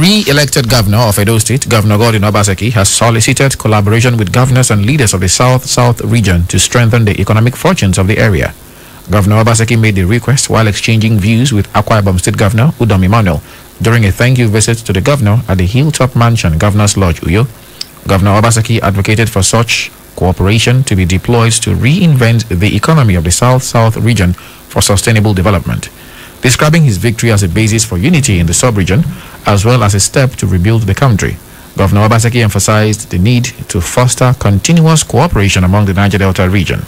Newly elected governor of Edo State, Governor Godwin Obaseki, has solicited collaboration with governors and leaders of the South-South region to strengthen the economic fortunes of the area. Governor Obaseki made the request while exchanging views with Akwa Ibom State Governor Udom Emmanuel during a thank you visit to the governor at the Hilltop Mansion, Governor's Lodge, Uyo. Governor Obaseki advocated for such cooperation to be deployed to reinvent the economy of the South-South region for sustainable development, describing his victory as a basis for unity in the sub-region as well as a step to rebuild the country. Governor Obaseki emphasized the need to foster continuous cooperation among the Niger Delta region.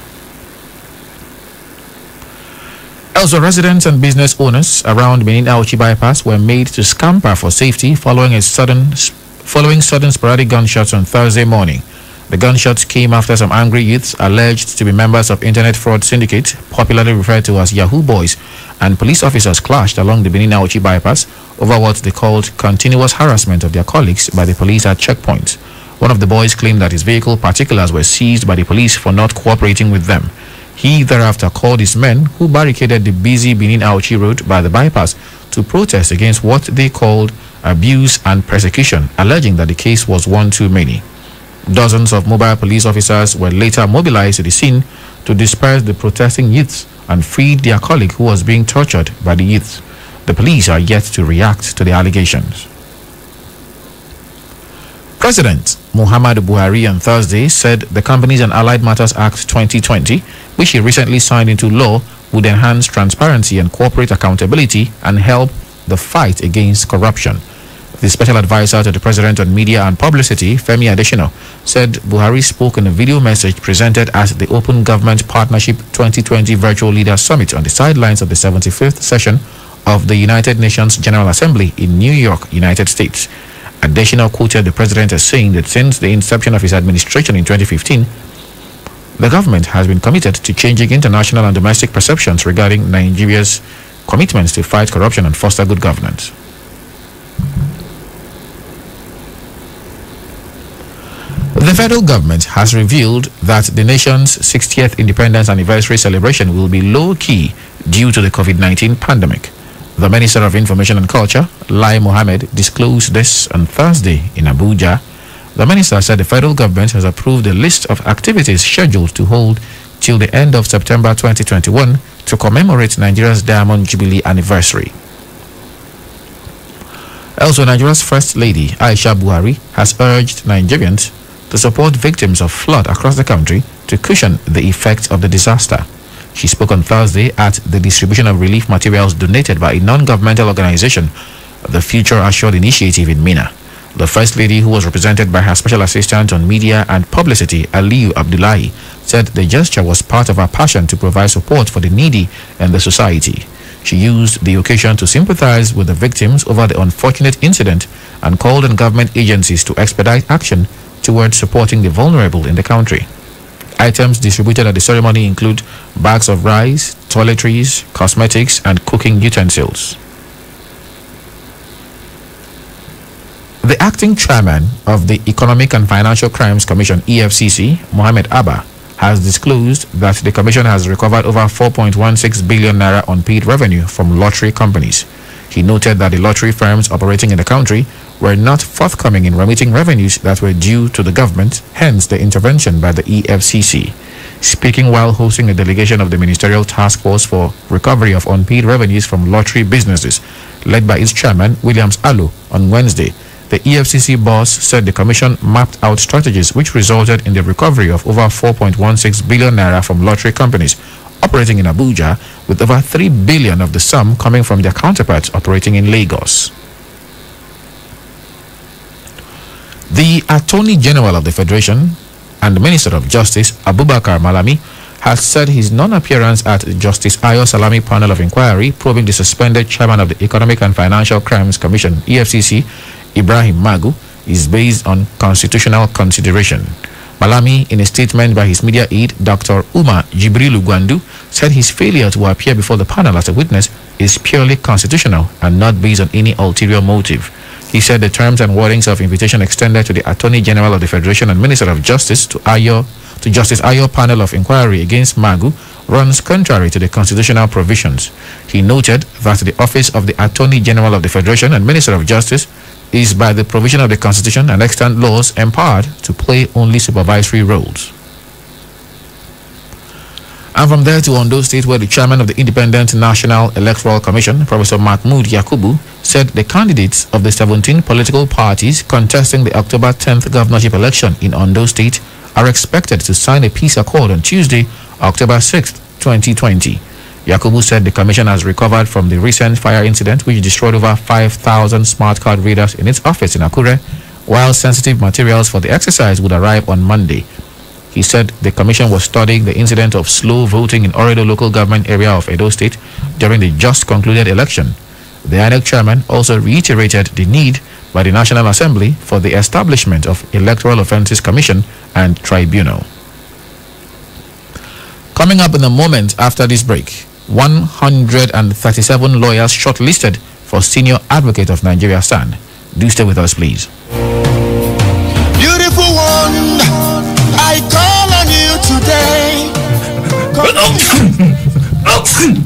Also, residents and business owners around Benin Auchi bypass were made to scamper for safety following sudden sporadic gunshots on Thursday morning. The gunshots came after some angry youths alleged to be members of internet fraud syndicate, popularly referred to as Yahoo Boys, and police officers clashed along the Benin Auchi bypass over what they called continuous harassment of their colleagues by the police at checkpoints. One of the boys claimed that his vehicle particulars were seized by the police for not cooperating with them. He thereafter called his men, who barricaded the busy Benin Auchi road by the bypass, to protest against what they called abuse and persecution, alleging that the case was one too many. Dozens of mobile police officers were later mobilized to the scene to disperse the protesting youths and freed their colleague who was being tortured by the youths. The police are yet to react to the allegations. President Muhammadu Buhari on Thursday said the Companies and Allied Matters Act 2020, which he recently signed into law, would enhance transparency and corporate accountability and help the fight against corruption. The special advisor to the president on media and publicity, Femi Adesina, said Buhari spoke in a video message presented at the Open Government Partnership 2020 Virtual Leaders Summit on the sidelines of the 75th session of the United Nations General Assembly in New York, United States. Adesina quoted the president as saying that since the inception of his administration in 2015, the government has been committed to changing international and domestic perceptions regarding Nigeria's commitments to fight corruption and foster good governance. The federal government has revealed that the nation's 60th independence anniversary celebration will be low-key due to the COVID-19 pandemic. The Minister of Information and Culture, Lai Mohammed, disclosed this on Thursday in Abuja. The minister said the federal government has approved a list of activities scheduled to hold till the end of September 2021 to commemorate Nigeria's Diamond Jubilee anniversary. Also, Nigeria's First Lady, Aisha Buhari, has urged Nigerians to support victims of flood across the country to cushion the effects of the disaster. She spoke on Thursday at the distribution of relief materials donated by a non-governmental organization, the Future Assured Initiative in Minna. The First Lady, who was represented by her Special Assistant on Media and Publicity, Aliyu Abdullahi, said the gesture was part of her passion to provide support for the needy in the society. She used the occasion to sympathize with the victims over the unfortunate incident and called on government agencies to expedite action towards supporting the vulnerable in the country. Items distributed at the ceremony include bags of rice, toiletries, cosmetics, and cooking utensils. The acting chairman of the Economic and Financial Crimes Commission, EFCC, Mohammed Abba, has disclosed that the commission has recovered over 4.16 billion naira unpaid revenue from lottery companies. He noted that the lottery firms operating in the country were not forthcoming in remitting revenues that were due to the government, hence the intervention by the EFCC. Speaking while hosting a delegation of the Ministerial Task Force for Recovery of Unpaid Revenues from Lottery Businesses, led by its chairman, Williams Allo, on Wednesday, the EFCC boss said the commission mapped out strategies which resulted in the recovery of over 4.16 billion naira from lottery companies operating in Abuja, with over 3 billion of the sum coming from their counterparts operating in Lagos. The Attorney General of the Federation and the Minister of Justice, Abubakar Malami, has said his non-appearance at Justice Ayo Salami panel of inquiry probing the suspended chairman of the Economic and Financial Crimes Commission, EFCC, Ibrahim Magu, is based on constitutional consideration. Malami, in a statement by his media aide, Dr. Umar Jibrilu Gwandu, said his failure to appear before the panel as a witness is purely constitutional and not based on any ulterior motive. He said the terms and wordings of invitation extended to the Attorney General of the Federation and Minister of Justice to Justice Ayo panel of inquiry against Magu runs contrary to the constitutional provisions. He noted that the office of the Attorney General of the Federation and Minister of Justice is by the provision of the Constitution and extant laws empowered to play only supervisory roles. And from there to Ondo State, where the chairman of the Independent National Electoral Commission, Professor Mahmood Yakubu, said the candidates of the 17 political parties contesting the October 10th governorship election in Ondo State are expected to sign a peace accord on Tuesday, October 6th, 2020. Yakubu said the commission has recovered from the recent fire incident which destroyed over 5,000 smart card readers in its office in Akure, while sensitive materials for the exercise would arrive on Monday. He said the commission was studying the incident of slow voting in Oredo local government area of Edo State during the just concluded election. The INEC chairman also reiterated the need by the National Assembly for the establishment of Electoral Offences Commission and Tribunal. Coming up in a moment after this break, 137 lawyers shortlisted for Senior Advocate of Nigeria SAN. Do stay with us, please. Beautiful one, I call on you today.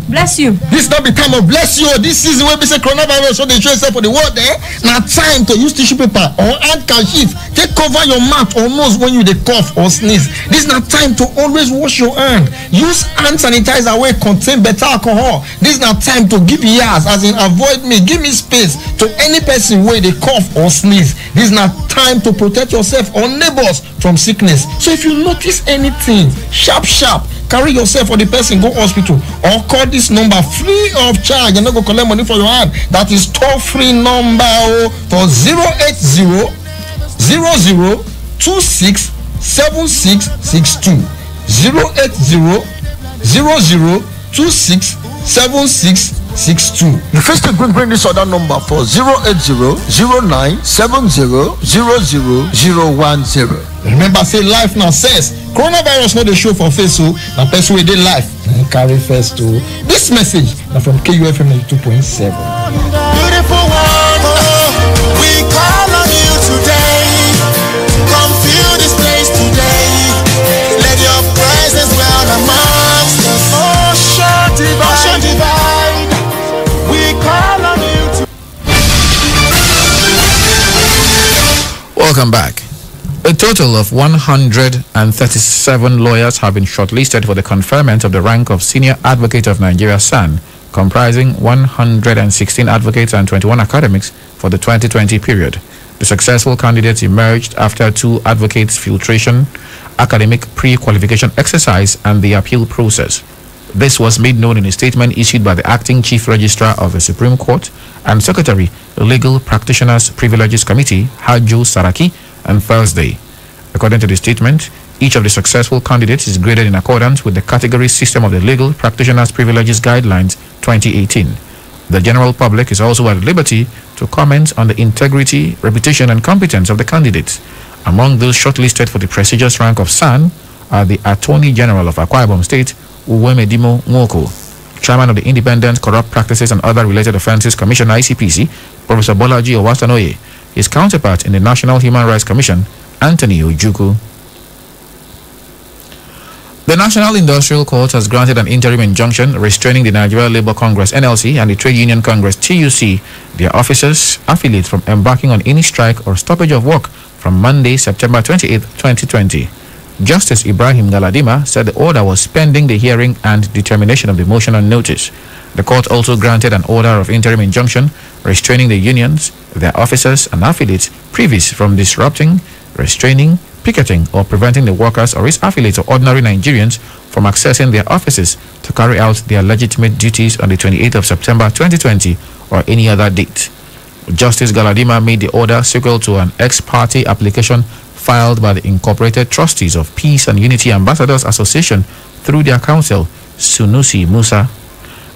Bless you. This not the time of bless you. This season where we say coronavirus, so they show yourself for the world there. Now time to use tissue paper or handkerchief. Take cover your mouth or nose when you dey cough or sneeze. This is not time to always wash your hand. Use hand sanitizer where contain better alcohol. This is not time to give ears, as in avoid me, give me space to any person where they cough or sneeze. This is not time to protect yourself or neighbors from sickness. So if you notice anything, sharp, carry yourself or the person go hospital or call this number free of charge. You're not going to collect money for your hand. That is toll-free number for 080 00 26 7662. 080 00 26 7662. You first bring this other number for 080 09 70 00010. Remember, say life now says coronavirus not the show for face, so now person with their life and carry first to this message now from KUFM 92.7. Beautiful one, we call on you today. Come feel this place today. Let your presence dwell amongst us. Ocean divine, we call on you today. Welcome back. A total of 137 lawyers have been shortlisted for the conferment of the rank of Senior Advocate of Nigeria SAN, comprising 116 advocates and 21 academics for the 2020 period. The successful candidates emerged after 2 advocates' filtration, academic pre-qualification exercise, and the appeal process. This was made known in a statement issued by the Acting Chief Registrar of the Supreme Court and Secretary, Legal Practitioners Privileges Committee, Hajo Saraki, on Thursday. According to the statement, each of the successful candidates is graded in accordance with the category system of the Legal Practitioners Privileges Guidelines 2018. The general public is also at liberty to comment on the integrity, reputation, and competence of the candidates. Among those shortlisted for the prestigious rank of SAN are the Attorney General of Akwa Ibom State, Uwemedimo Nwoko, Chairman of the Independent Corrupt Practices and Other Related Offences Commission (ICPC), Professor Bolaji Owasanoye, his counterpart in the National Human Rights Commission, Anthony Ojukwu. The National Industrial Court has granted an interim injunction restraining the Nigeria Labour Congress (NLC) and the Trade Union Congress (TUC), their officers, affiliates, from embarking on any strike or stoppage of work from Monday, September 28, 2020. Justice Ibrahim Galadima said the order was pending the hearing and determination of the motion on notice. The court also granted an order of interim injunction restraining the unions, their officers, and affiliates previous from disrupting, restraining, picketing, or preventing the workers or its affiliates or ordinary Nigerians from accessing their offices to carry out their legitimate duties on the 28th of September 2020 or any other date. Justice Galadima made the order sequel to an ex-parte application filed by the Incorporated Trustees of Peace and Unity Ambassadors Association through their counsel, Sunusi Musa.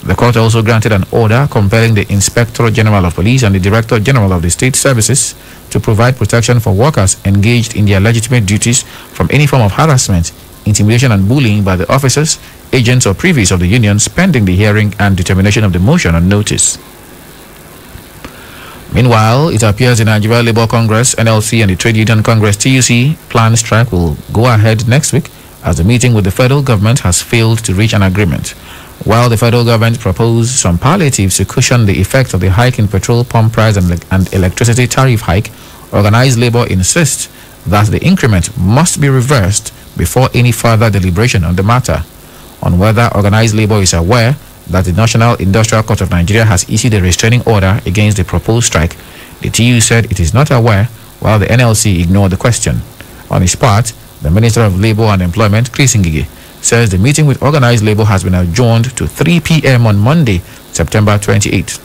The court also granted an order compelling the Inspector General of Police and the Director General of the State Services to provide protection for workers engaged in their legitimate duties from any form of harassment, intimidation, and bullying by the officers, agents, or privies of the unions pending the hearing and determination of the motion on notice. Meanwhile, it appears the Nigeria Labour Congress (NLC) and the Trade Union Congress (TUC) planned strike will go ahead next week as the meeting with the federal government has failed to reach an agreement. While the federal government proposed some palliatives to cushion the effect of the hike in petrol pump price and electricity tariff hike, organized labor insists that the increment must be reversed before any further deliberation on the matter. On whether organized labor is aware that the National Industrial Court of Nigeria has issued a restraining order against the proposed strike, the TU said it is not aware, while the NLC ignored the question. On his part, the Minister of Labour and Employment, Chris Ngige, says the meeting with organized labor has been adjourned to 3 p.m. on Monday, September 28.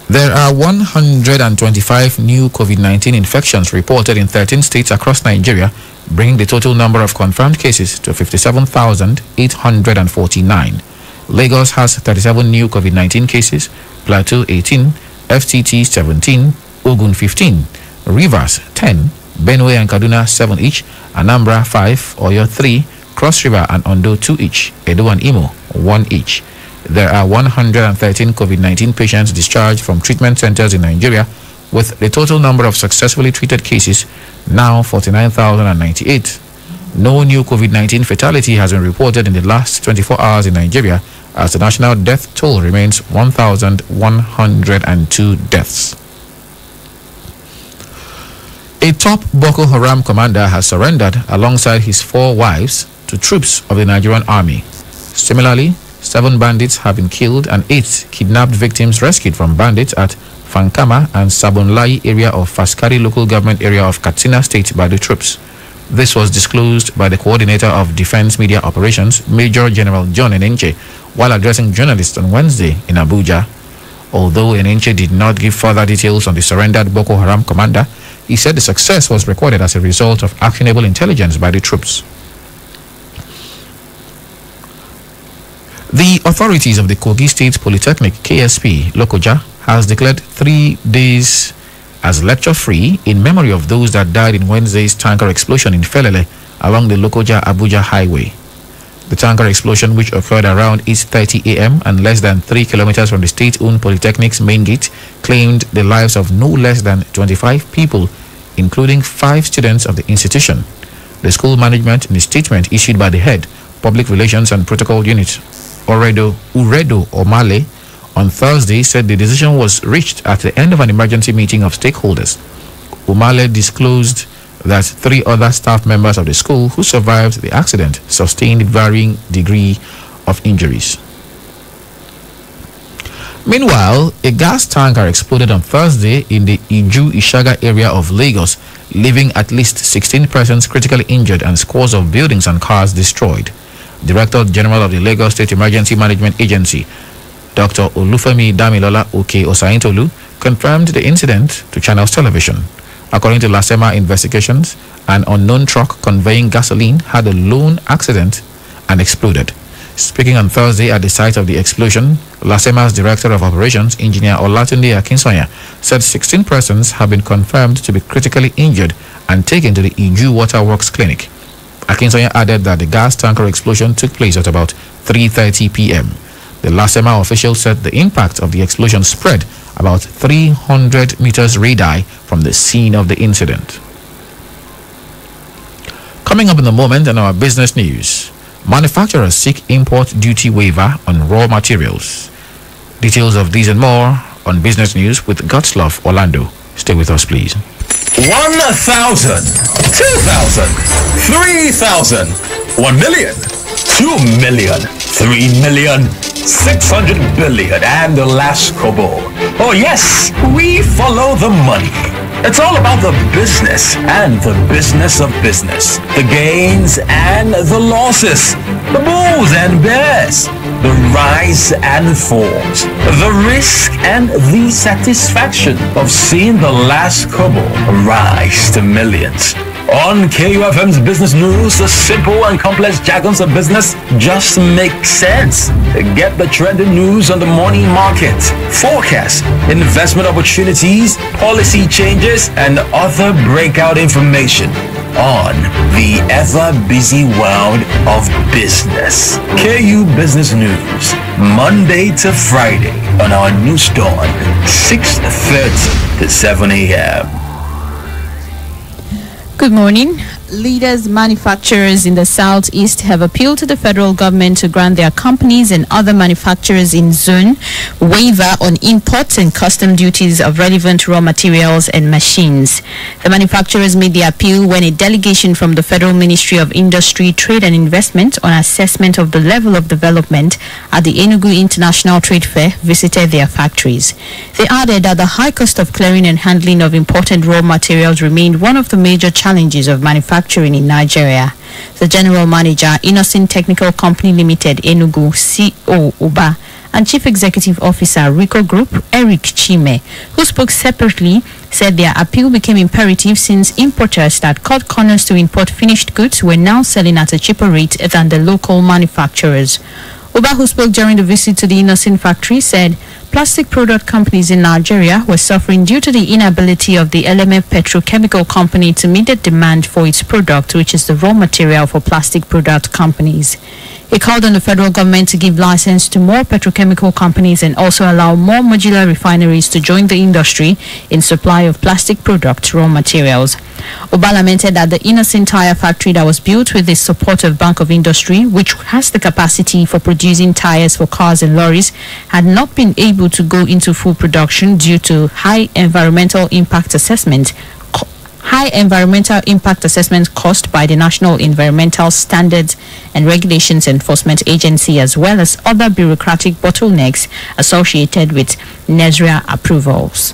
There are 125 new COVID-19 infections reported in 13 states across Nigeria, bringing the total number of confirmed cases to 57,849. Lagos has 37 new COVID-19 cases, Plateau 18, FCT 17, Ogun 15, Rivers 10, Benue and Kaduna 7 each, Anambra 5, Oyo 3, Cross River and Ondo 2 each, Edo and Imo 1 each. There are 113 COVID-19 patients discharged from treatment centers in Nigeria, with the total number of successfully treated cases now 49,098. No new COVID-19 fatality has been reported in the last 24 hours in Nigeria, as the national death toll remains 1,102 deaths. A top Boko Haram commander has surrendered alongside his 4 wives to troops of the Nigerian army. Similarly, 7 bandits have been killed and 8 kidnapped victims rescued from bandits at Fankama and Sabonlai area of Faskari local government area of Katsina State by the troops. This was disclosed by the coordinator of Defense Media Operations, Major General John Enenche, while addressing journalists on Wednesday in Abuja. Although Enenche did not give further details on the surrendered Boko Haram commander, he said the success was recorded as a result of actionable intelligence by the troops. The authorities of the Kogi State Polytechnic, KSP, Lokoja, has declared 3 days as lecture-free in memory of those that died in Wednesday's tanker explosion in Felele along the Lokoja-Abuja highway. The tanker explosion, which occurred around 8:30 a.m. and less than 3 kilometers from the state-owned Polytechnic's main gate, claimed the lives of no less than 25 people, including 5 students of the institution. The school management, in a statement issued by the head, Public Relations and Protocol Unit, Uredo Omale, on Thursday, said the decision was reached at the end of an emergency meeting of stakeholders. Omale disclosed that 3 other staff members of the school who survived the accident sustained varying degree of injuries. Meanwhile, a gas tanker exploded on Thursday in the Iju-Ishaga area of Lagos, leaving at least 16 persons critically injured and scores of buildings and cars destroyed. Director General of the Lagos State Emergency Management Agency, Dr. Olufemi Damilola Oke Osaintolu, confirmed the incident to Channels Television. According to Lasema investigations, an unknown truck conveying gasoline had a lone accident and exploded. Speaking on Thursday at the site of the explosion, Lasema's Director of Operations, Engineer Olatunde Akinsoya, said 16 persons have been confirmed to be critically injured and taken to the Iju Waterworks Clinic. Akinsoya added that the gas tanker explosion took place at about 3:30 p.m. The Lasema official said the impact of the explosion spread about 300 meters radii from the scene of the incident. Coming up in a moment in our business news, manufacturers seek import duty waiver on raw materials. Details of these and more on business news with Godslove Orlando. Stay with us, please. 1,000, 2,000, 3,000, 1 million, 2 million, 3 million, 600 billion, and the last kobo. Oh yes, we follow the money. It's all about the business and the business of business. The gains and the losses. The bulls and bears. The rise and falls. The risk and the satisfaction of seeing the last kobo rise to millions. On KUFM's Business News, the simple and complex jargons of business just make sense. Get the trending news on the morning market, forecast, investment opportunities, policy changes, and other breakout information on the ever-busy world of business. KU Business News, Monday to Friday on our news dawn, 6:30 to 7 a.m. Good morning. leaders, manufacturers in the southeast have appealed to the federal government to grant their companies and other manufacturers in zone waiver on imports and custom duties of relevant raw materials and machines. The manufacturers made the appeal when a delegation from the Federal Ministry of Industry, Trade and Investment on assessment of the level of development at the Enugu International Trade Fair visited their factories. They added that the high cost of clearing and handling of imported raw materials remained one of the major challenges of manufacturing in Nigeria. The General Manager, Innocent Technical Company Limited, Enugu, CO Uba, and Chief Executive Officer, Rico Group, Eric Chime, who spoke separately, said their appeal became imperative since importers that cut corners to import finished goods were now selling at a cheaper rate than the local manufacturers. Uba, who spoke during the visit to the Innocent factory, said plastic product companies in Nigeria were suffering due to the inability of the Element Petrochemical Company to meet the demand for its product, which is the raw material for plastic product companies. He called on the federal government to give license to more petrochemical companies and also allow more modular refineries to join the industry in supply of plastic product raw materials. Uba lamented that the Innocent Tire factory that was built with the support of Bank of Industry, which has the capacity for producing tires for cars and lorries, had not been able to go into full production due to high environmental impact assessment caused by the National Environmental Standards and Regulations Enforcement Agency, as well as other bureaucratic bottlenecks associated with NESRA approvals.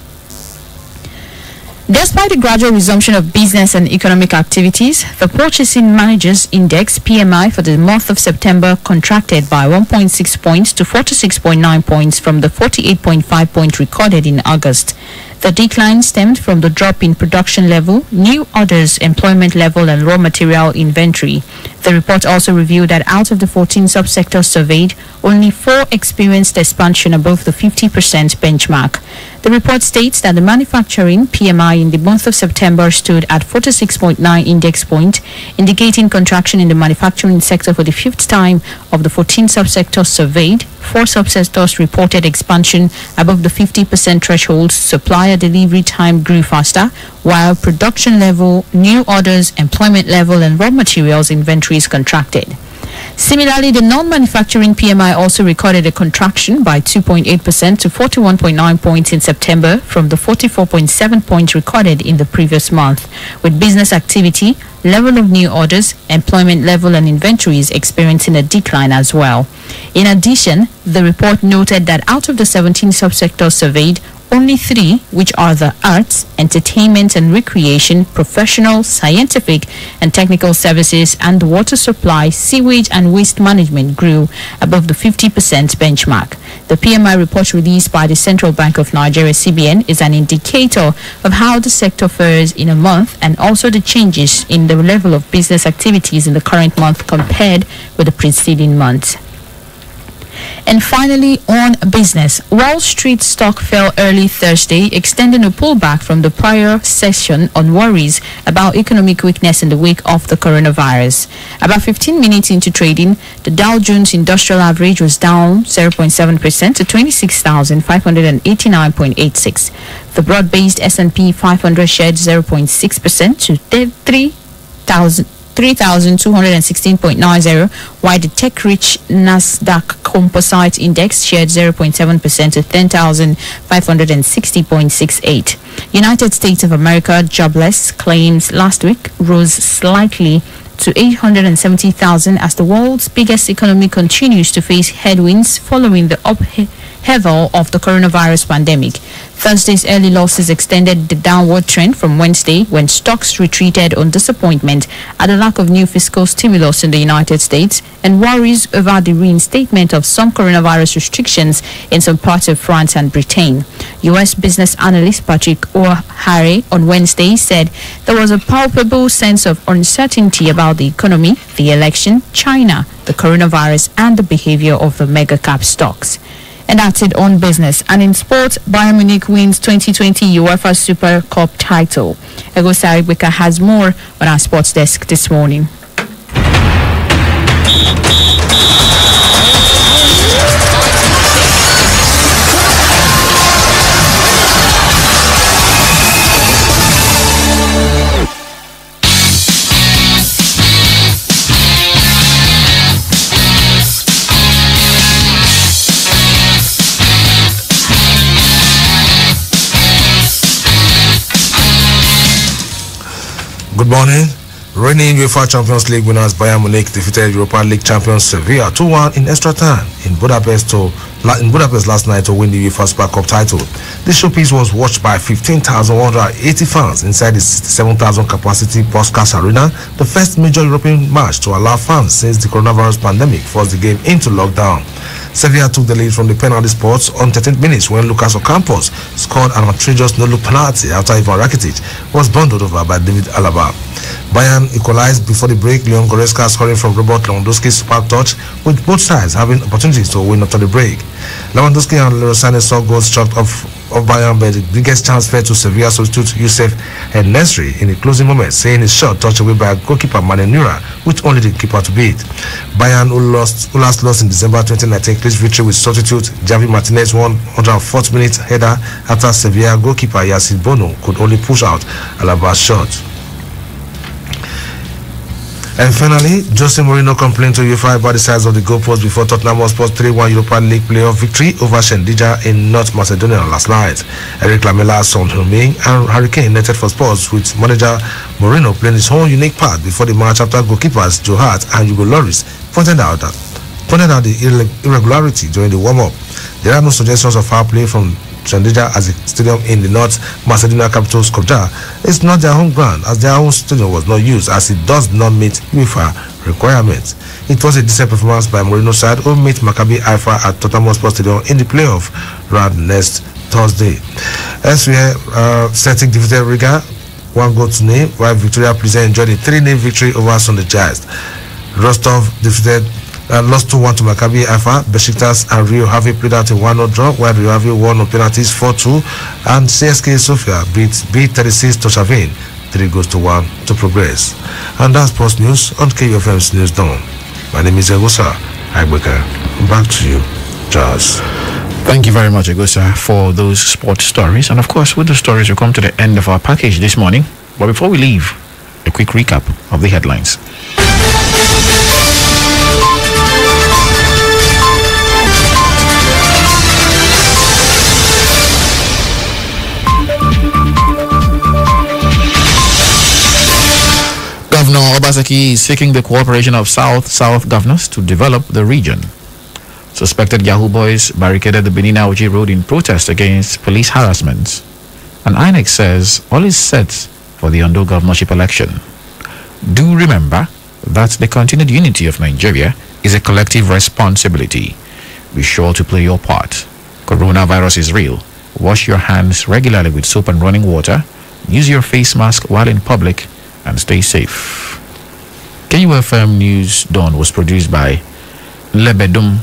Despite the gradual resumption of business and economic activities, the Purchasing Managers Index (PMI) for the month of September contracted by 1.6 points to 46.9 points from the 48.5 point recorded in August. The decline stemmed from the drop in production level, new orders, employment level, and raw material inventory. The report also revealed that out of the 14 subsectors surveyed, only 4 experienced expansion above the 50% benchmark. The report states that the manufacturing PMI in the month of September stood at 46.9 index point, indicating contraction in the manufacturing sector for the 5th time of the 14 subsectors surveyed. 4 subsectors reported expansion above the 50% threshold. Supplier delivery time grew faster, while production level, new orders, employment level, and raw materials inventories contracted. Similarly, the non-manufacturing PMI also recorded a contraction by 2.8% to 41.9 points in September from the 44.7 points recorded in the previous month, with business activity, level of new orders, employment level, and inventories experiencing a decline as well. In addition, the report noted that out of the 17 subsectors surveyed, only 3, which are the arts, entertainment and recreation, professional, scientific and technical services, and water supply, sewage and waste management, grew above the 50% benchmark. The PMI report released by the Central Bank of Nigeria (CBN) is an indicator of how the sector fares in a month and also the changes in the level of business activities in the current month compared with the preceding month. And finally, on business, Wall Street stock fell early Thursday, extending a pullback from the prior session on worries about economic weakness in the wake of the coronavirus. About 15 minutes into trading, the Dow Jones Industrial Average was down 0.7% to 26,589.86. The broad-based S&P 500 shed 0.6% to 3,216.90, while the tech-rich Nasdaq Composite Index shared 0.7% to 10,560.68. United States of America jobless claims last week rose slightly to 870,000 as the world's biggest economy continues to face headwinds following the upheaval of the coronavirus pandemic. Thursday's early losses extended the downward trend from Wednesday, when stocks retreated on disappointment at the lack of new fiscal stimulus in the United States and worries over the reinstatement of some coronavirus restrictions in some parts of France and Britain. U.S. business analyst Patrick O'Hare on Wednesday said there was a palpable sense of uncertainty about the economy, the election, China, the coronavirus, and the behavior of the mega-cap stocks. And that's it on business. And in sports, Bayern Munich wins 2020 UEFA Super Cup title. Ego Saribweka has more on our sports desk this morning. Good morning. Reigning UEFA Champions League winners Bayern Munich defeated Europa League champions Sevilla 2-1 in extra time in Budapest last night to win the UEFA Super Cup title. This showpiece was watched by 15,180 fans inside the 67,000 capacity Puskás Arena, the first major European match to allow fans since the coronavirus pandemic forced the game into lockdown. Sevilla took the lead from the penalty spot on 13 minutes when Lucas Ocampos scored an outrageous no-look penalty after Ivan Rakitic was bundled over by David Alaba. Bayern equalized before the break, Leon Goretzka scoring from Robert Lewandowski's superb touch, with both sides having opportunities to win after the break. Lewandowski and Leroy Sané saw goals struck off Bayern, but the biggest chance fell to Sevilla substitute Youssef En-Nesyri in the closing moment, saying his shot touched away by goalkeeper Manuel Neuer, which only the keeper to beat. Bayern, who last lost in December 2019, clinched victory with substitute Javi Martinez 104th minute header after Sevilla goalkeeper Yassine Bono could only push out Alaba's shot. And finally, Jose Mourinho complained to UEFA about the size of the goalpost before Tottenham Hotspur's 3-1 Europa League playoff victory over Shendija in North Macedonia last night. Eric Lamela, Son Heung-min and Harry Kane netted for Spurs, with manager Mourinho playing his own unique part before the match after goalkeepers Joe Hart and Hugo Lloris pointed out the irregularity during the warm-up. There are no suggestions of foul play from Shendija as the stadium in the North Macedonia capital Skopje is not their home ground, as their own stadium was not used, as it does not meet UEFA requirements. It was a decent performance by Mourinho's side, who meet Maccabi Haifa at Tottenham Hotspur Stadium in the playoff round next Thursday. Elsewhere, Celtic defeated Riga 1-0, while Victoria Plzen enjoyed a 3-0 victory over Sonderjysk. Rostov defeated lost 2-1 to Maccabi Haifa. Besiktas and Rio Ave played out a 1-0 draw, while Rio Ave won on penalties 4-2, and CSKA Sofia beat B36 Toshavin 3-1 to progress. And that's Sports News on KUFM's News Dawn. My name is Egosa Agbeka. Back to you, Charles. Thank you very much, Egosa, for those sports stories. And of course, with the stories, we come to the end of our package this morning. But before we leave, a quick recap of the headlines. Governor Obaseki is seeking the cooperation of South governors to develop the region. Suspected Yahoo boys barricaded the Benin Auchi Road in protest against police harassment. And INEC says all is set for the Ondo governorship election. Do remember that the continued unity of Nigeria is a collective responsibility. Be sure to play your part. Coronavirus is real. Wash your hands regularly with soap and running water. Use your face mask while in public, and stay safe. KUFM News Dawn was produced by Lebedum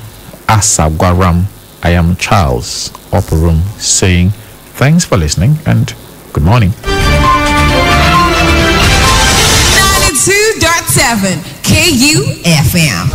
Asagwaram. I am Charles Oporum saying thanks for listening and good morning. 92.7 KUFM.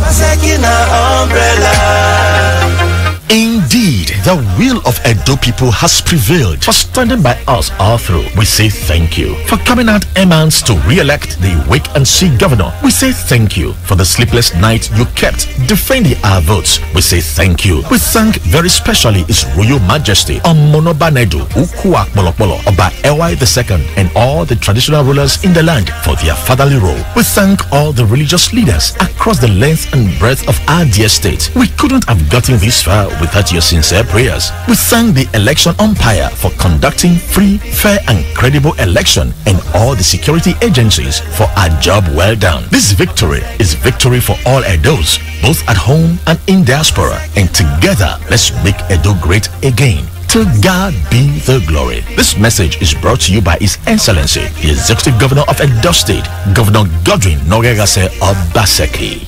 Indeed, the will of Edo people has prevailed. For standing by us all through, we say thank you. For coming out Emans to re-elect the wait-and-see governor, we say thank you. For the sleepless night you kept defending our votes, we say thank you. We thank very specially His Royal Majesty Omonobanedu Ukua Molokbolo Oba Ewai II and all the traditional rulers in the land for their fatherly role. We thank all the religious leaders across the length and breadth of our dear state. We couldn't have gotten this far without your sincere prayers. We thank the election umpire for conducting free, fair and credible election and all the security agencies for a job well done. This victory is victory for all Edos, both at home and in diaspora, and together let's make Edo great again. To God be the glory. This message is brought to you by His Excellency, the Executive Governor of Edo State, Governor Godwin Nogegase Obaseki.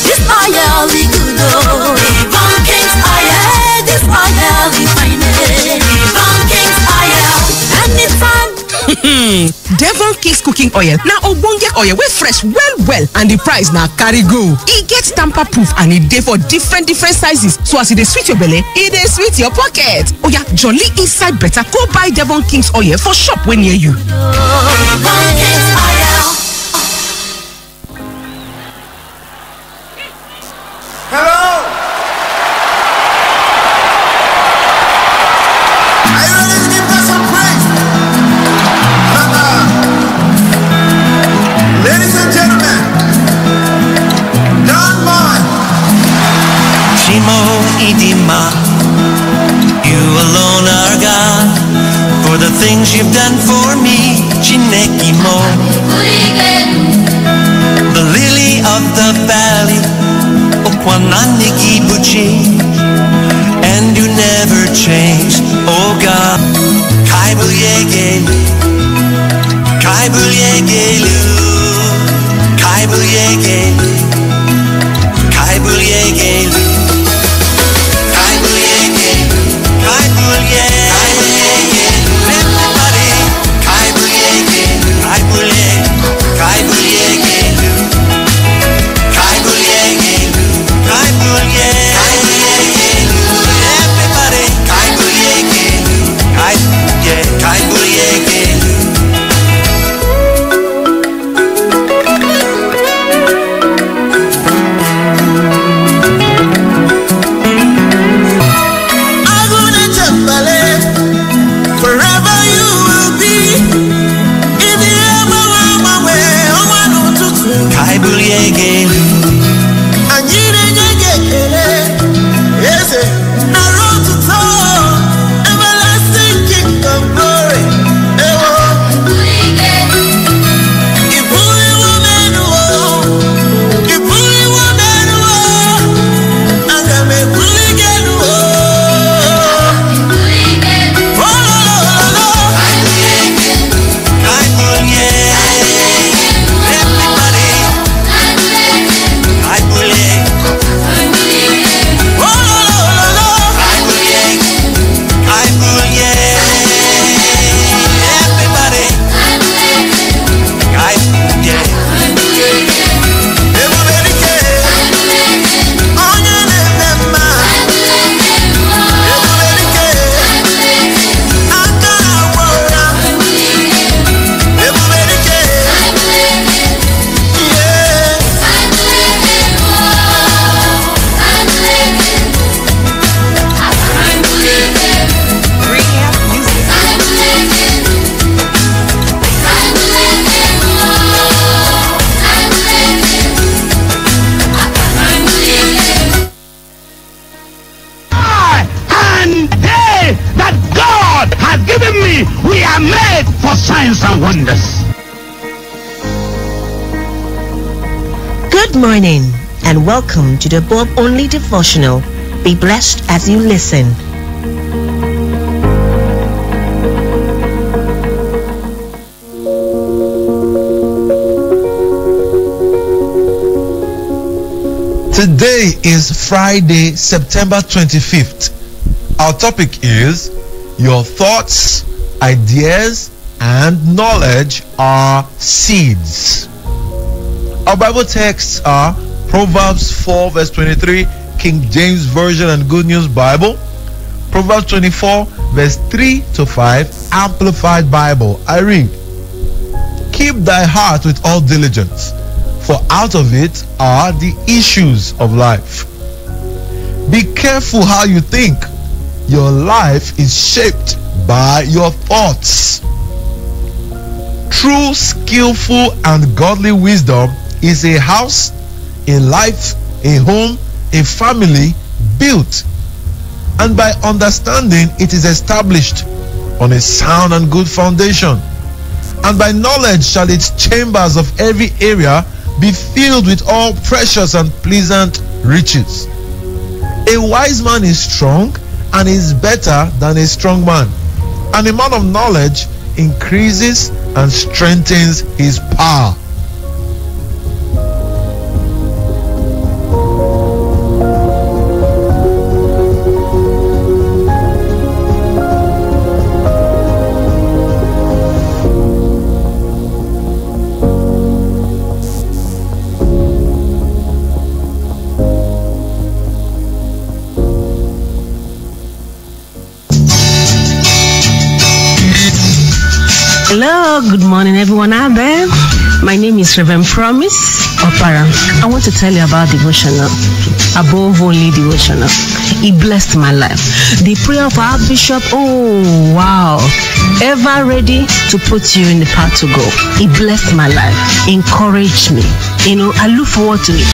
This oil is good, oh. Devon King's oil. This oil is fine. Devon King's oil. Anytime. Devon King's cooking oil. Now ogbonge oil wey fresh well and the price na carry go. E get tamper proof and e dey for different sizes. So as e dey sweet your belly, e dey sweet your pocket. Oh yeah, jolly inside better. Go buy Devon King's oil for shop wey near you. Devon King's oil. Hello! Are you ready to give God some praise? things you've done for me, Chineke mo. The lily of the valley, Okwananiki Buchi, and you never changed, oh God. Kaibuyegelu, Kaibuyegelu, Kaibuyegelu, Kaibuyegelu, Kaibuyegelu, Kaibuyegelu. Everybody, Kaibuyegelu, Kaibuyegelu, Kaibuyegelu, Kaibuyegelu, Kaibuyegelu. Everybody, Kaibuyegelu, Kaibuyegelu. We are made for signs and wonders. Good morning and welcome to the Bob Only Devotional. Be blessed as you listen. Today is Friday, September 25th. Our topic is your thoughts, ideas, and knowledge are seeds. Our Bible texts are Proverbs 4 verse 23, King James Version and Good News Bible. Proverbs 24 verse 3 to 5, Amplified Bible. I read, keep thy heart with all diligence, for out of it are the issues of life. Be careful how you think. Your life is shaped by your thoughts. True, skillful, and godly wisdom is a house, a life, a home, a family built, and by understanding it is established on a sound and good foundation. And by knowledge shall its chambers of every area be filled with all precious and pleasant riches. A wise man is strong and is better than a strong man, and a man of knowledge increases and strengthens his power. Hello, good morning everyone out there. My name is Reverend Promise Opara. I want to tell you about devotional, above only devotional. It blessed my life. The prayer of our bishop, oh wow, ever ready to put you in the path to go. It blessed my life, encouraged me. I look forward to it.